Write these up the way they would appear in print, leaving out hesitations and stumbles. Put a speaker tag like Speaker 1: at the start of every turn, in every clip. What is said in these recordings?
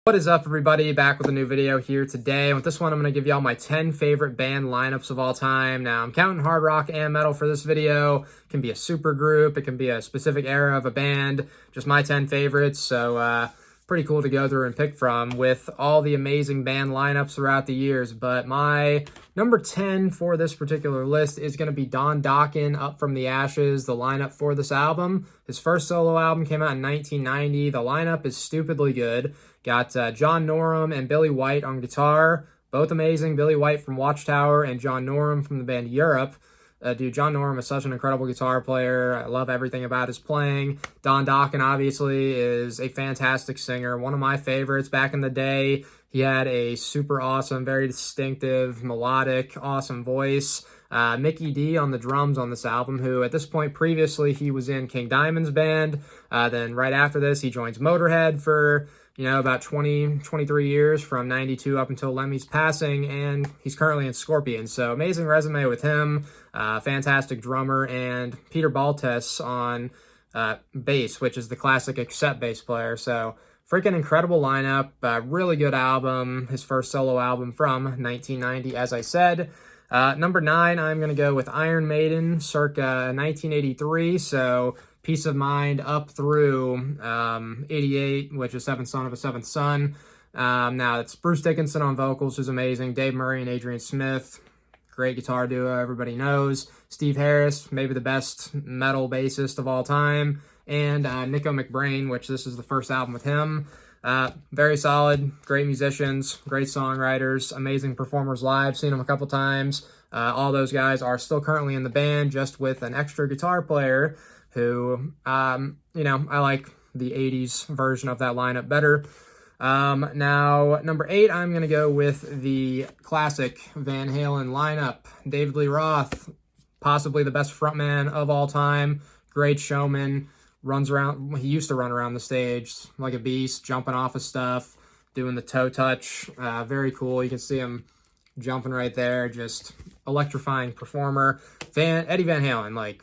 Speaker 1: What is up, everybody? Back with a new video here today. With this one, I'm going to give y'all my 10 favorite band lineups of all time. Now, I'm counting hard rock and metal for this video. It can be a super group. It can be a specific era of a band. Just my 10 favorites. So, pretty cool to go through and pick from with all the amazing band lineups throughout the years. But my number 10 for this particular list is going to be Dokken, Up From the Ashes, the lineup for this album. His first solo album came out in 1990. The lineup is stupidly good. Got John Norum and Billy White on guitar, both amazing. Billy White from Watchtower and John Norum from the band Europe. Dude, John Norum is such an incredible guitar player. I love everything about his playing. Dokken, obviously, is a fantastic singer. One of my favorites back in the day. He had a super awesome, very distinctive, melodic, awesome voice. Mickey D on the drums on this album, who at this point previously he was in King Diamond's band. Then right after this, he joins Motorhead for about 23 years from 92 up until Lemmy's passing, and he's currently in Scorpion. So amazing resume with him, fantastic drummer, and Peter Baltes on bass, which is the classic accept bass player. So freaking incredible lineup, really good album, his first solo album from 1990, as I said. Number 9, I'm going to go with Iron Maiden, circa 1983, so Peace of Mind up through 88, which is Seventh Son of a Seventh Son. Now, it's Bruce Dickinson on vocals, who's amazing. Dave Murray and Adrian Smith, great guitar duo, everybody knows. Steve Harris, maybe the best metal bassist of all time. And Nico McBrain, which this is the first album with him. Very solid, great musicians, great songwriters, amazing performers live. Seen them a couple times. All those guys are still currently in the band, just with an extra guitar player who, I like the 80s version of that lineup better. Now, number 8, I'm going to go with the classic Van Halen lineup. David Lee Roth, possibly the best frontman of all time, great showman, runs around, he used to run around the stage like a beast, jumping off of stuff, doing the toe touch, very cool. You can see him jumping right there, just electrifying performer. Eddie Van Halen, like,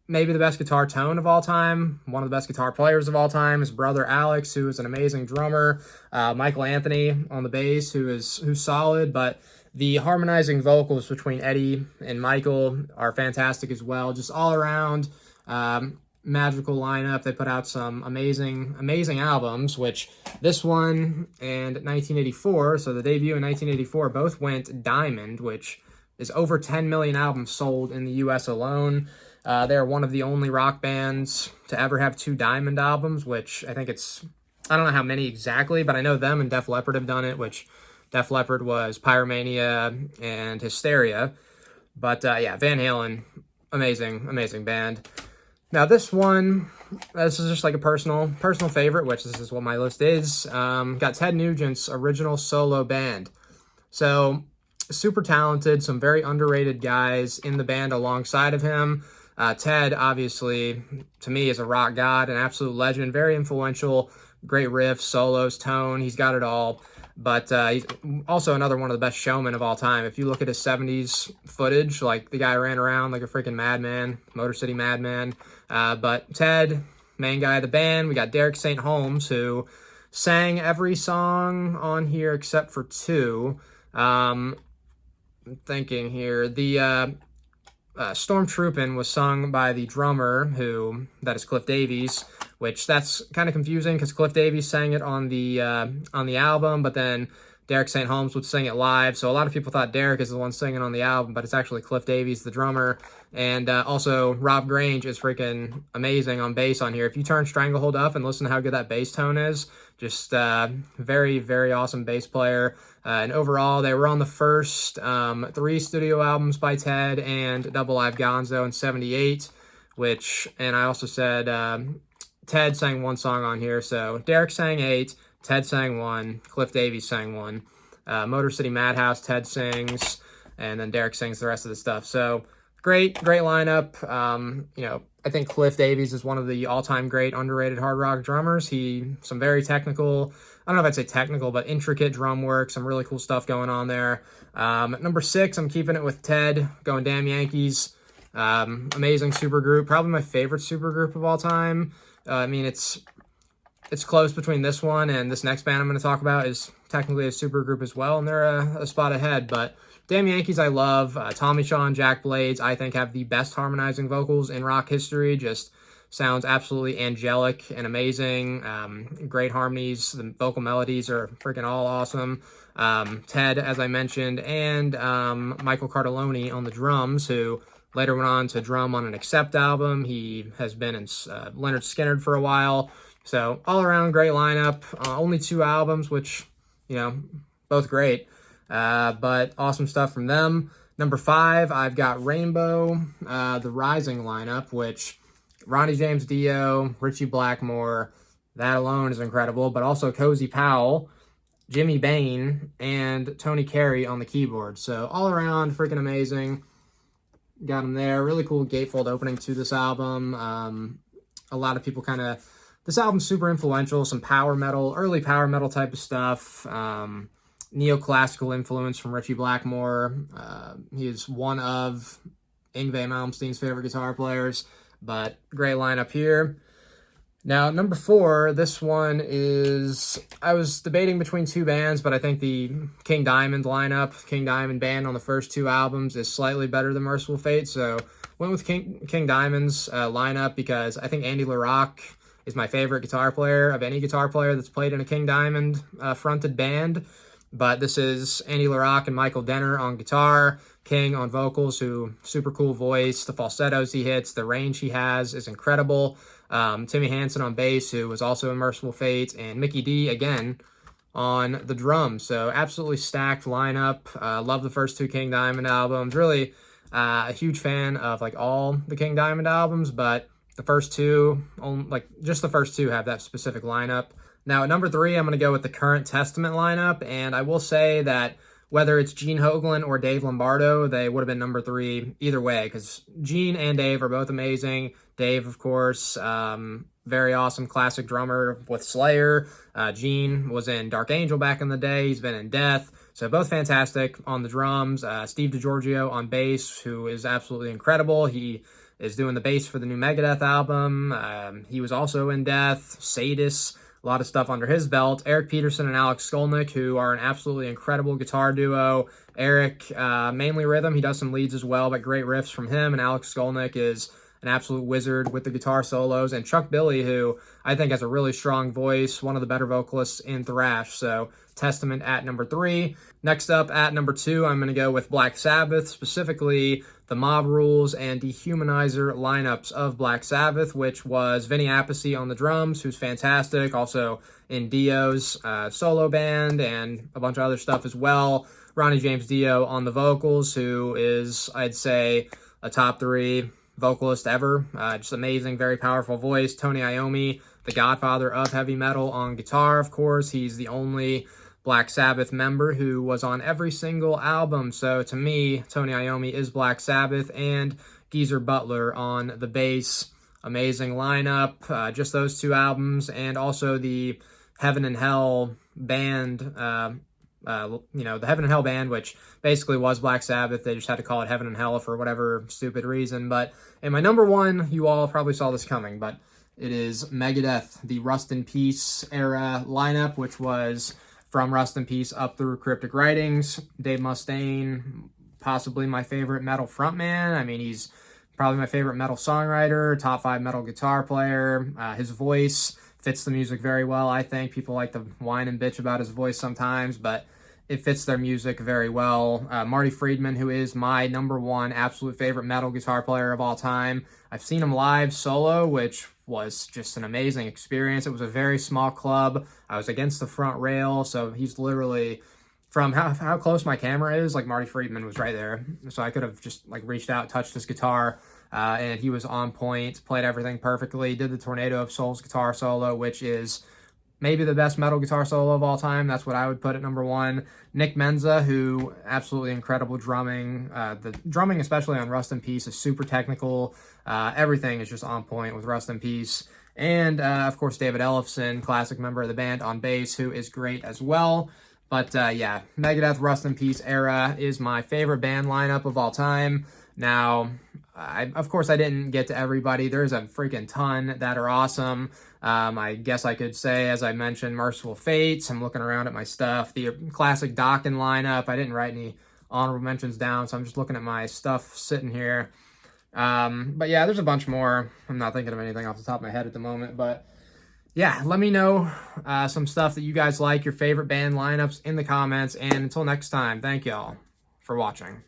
Speaker 1: maybe the best guitar tone of all time, one of the best guitar players of all time. His brother Alex, who is an amazing drummer. Michael Anthony on the bass, who's solid, but the harmonizing vocals between Eddie and Michael are fantastic as well. Just all around magical lineup. They put out some amazing albums, which this one and 1984, so the debut in 1984, both went diamond, which is over 10 million albums sold in the US alone. They're one of the only rock bands to ever have 2 diamond albums, which I think I don't know how many exactly, but I know them and Def Leppard have done it, which Def Leppard was Pyromania and Hysteria. But yeah, Van Halen, amazing band. Now this is just like a personal favorite, which this is what my list is. Got Ted Nugent's original solo band. So super talented, some very underrated guys in the band alongside of him. Ted, obviously, to me, is a rock god, an absolute legend, very influential, great riffs, solos, tone, he's got it all. But he's also another one of the best showmen of all time. If you look at his 70s footage, like, the guy ran around like a freaking madman, Motor City Madman. But Ted, main guy of the band. We got Derek St. Holmes, who sang every song on here except for 2. I'm thinking here. The Stormtroopin' was sung by the drummer, that is Cliff Davies, which that's kind of confusing because Cliff Davies sang it on the album, but then Derek St. Holmes would sing it live. So a lot of people thought Derek is the one singing on the album, but it's actually Cliff Davies, the drummer. And also Rob Grange is freaking amazing on bass on here. If you turn Stranglehold up and listen to how good that bass tone is, just very, very awesome bass player. And overall, they were on the first 3 studio albums by Ted and Double Live Gonzo in 78, and I also said Ted sang 1 song on here. So Derek sang 8, Ted sang 1, Cliff Davies sang 1. Motor City Madhouse, Ted sings, and then Derek sings the rest of the stuff. So great lineup. I think Cliff Davies is one of the all-time great underrated hard rock drummers. Some very technical, I don't know if I'd say technical, but intricate drum work, some really cool stuff going on there. At number 6, I'm keeping it with Ted, going Damn Yankees. Amazing supergroup, probably my favorite supergroup of all time. It's it's close between this one and this next band I'm going to talk about is technically a super group as well, and they're a spot ahead. But Damn Yankees I love. Tommy Shaw and Jack Blades, I think, have the best harmonizing vocals in rock history. Just sounds absolutely angelic and amazing. Great harmonies. The vocal melodies are freaking all awesome. Ted, as I mentioned, and Michael Cardelloni on the drums, who later went on to drum on an Accept album. He has been in Leonard Skinner for a while. So all around great lineup. Only 2 albums, which, you know, both great. But awesome stuff from them. Number 5, I've got Rainbow, the Rising lineup, which Ronnie James Dio, Ritchie Blackmore, that alone is incredible. But also Cozy Powell, Jimmy Bain, and Tony Carey on the keyboard. So all around freaking amazing. Got him there. Really cool gatefold opening to this album. A lot of people this album's super influential. Some power metal, early power metal type of stuff. Neoclassical influence from Ritchie Blackmore. He is one of Yngwie Malmsteen's favorite guitar players, but great lineup here. Now, number 4, this one is, I was debating between 2 bands, but I think the King Diamond lineup, King Diamond band on the first 2 albums is slightly better than Merciful Fate, so went with King Diamond's lineup because I think Andy LaRocque is my favorite guitar player of any guitar player that's played in a King Diamond fronted band. But this is Andy LaRocque and Michael Denner on guitar, King on vocals, who super cool voice, the falsettos he hits, the range he has is incredible. Timmy Hansen on bass, who was also in Merciful Fate, and Mickey D, again, on the drums. So absolutely stacked lineup. Love the first 2 King Diamond albums. Really a huge fan of like all the King Diamond albums, but the first 2, just the first 2 have that specific lineup. Now, at number 3, I'm going to go with the Current Testament lineup, and I will say that whether it's Gene Hoglan or Dave Lombardo, they would have been number 3 either way, because Gene and Dave are both amazing. Dave, of course, very awesome classic drummer with Slayer. Gene was in Dark Angel back in the day. He's been in Death. So both fantastic on the drums. Steve DiGiorgio on bass, who is absolutely incredible. He is doing the bass for the new Megadeth album. He was also in Death, Sadis. A lot of stuff under his belt. Eric Peterson and Alex Skolnick, who are an absolutely incredible guitar duo. Eric, mainly rhythm. He does some leads as well, but great riffs from him. And Alex Skolnick is an absolute wizard with the guitar solos. And Chuck Billy, who I think has a really strong voice, one of the better vocalists in thrash. So Testament at number 3. Next up at number 2, I'm going to go with Black Sabbath, specifically the Mob Rules and Dehumanizer lineups of Black Sabbath, which was Vinny Appice on the drums, who's fantastic, also in Dio's solo band and a bunch of other stuff as well. Ronnie James Dio on the vocals, who is, I'd say, a top 3 vocalist ever. Just amazing, very powerful voice. Tony Iommi, the godfather of heavy metal, on guitar, of course. He's the only Black Sabbath member who was on every single album. So to me, Tony Iommi is Black Sabbath, and Geezer Butler on the bass. Amazing lineup. Just those 2 albums, and also the Heaven and Hell band, the Heaven and Hell band, which basically was Black Sabbath. They just had to call it Heaven and Hell for whatever stupid reason. But in my number 1, you all probably saw this coming, but it is Megadeth, the Rust in Peace era lineup, which was from Rust in Peace up through Cryptic Writings. Dave Mustaine, possibly my favorite metal frontman. I mean, he's probably my favorite metal songwriter, top 5 metal guitar player. His voice fits the music very well, I think. People like to whine and bitch about his voice sometimes, but it fits their music very well. Marty Friedman, who is my number 1 absolute favorite metal guitar player of all time. I've seen him live solo, which was just an amazing experience. It was a very small club. I was against the front rail, so he's literally, from how close my camera is, like Marty Friedman was right there. So I could have just like reached out, touched his guitar, and he was on point, played everything perfectly, did the Tornado of Souls guitar solo, which is maybe the best metal guitar solo of all time. That's what I would put at number 1. Nick Menza, who absolutely incredible drumming. The drumming, especially on Rust in Peace, is super technical. Everything is just on point with Rust in Peace. And, of course, David Ellefson, classic member of the band, on bass, who is great as well. But, yeah, Megadeth Rust in Peace era is my favorite band lineup of all time. Now, of course, I didn't get to everybody. There's a freaking ton that are awesome. I guess I could say, as I mentioned, Merciful Fates. I'm looking around at my stuff. The classic Dokken lineup. I didn't write any honorable mentions down, so I'm just looking at my stuff sitting here. But yeah, there's a bunch more. I'm not thinking of anything off the top of my head at the moment, but yeah, let me know some stuff that you guys like, your favorite band lineups in the comments. And until next time, thank y'all for watching.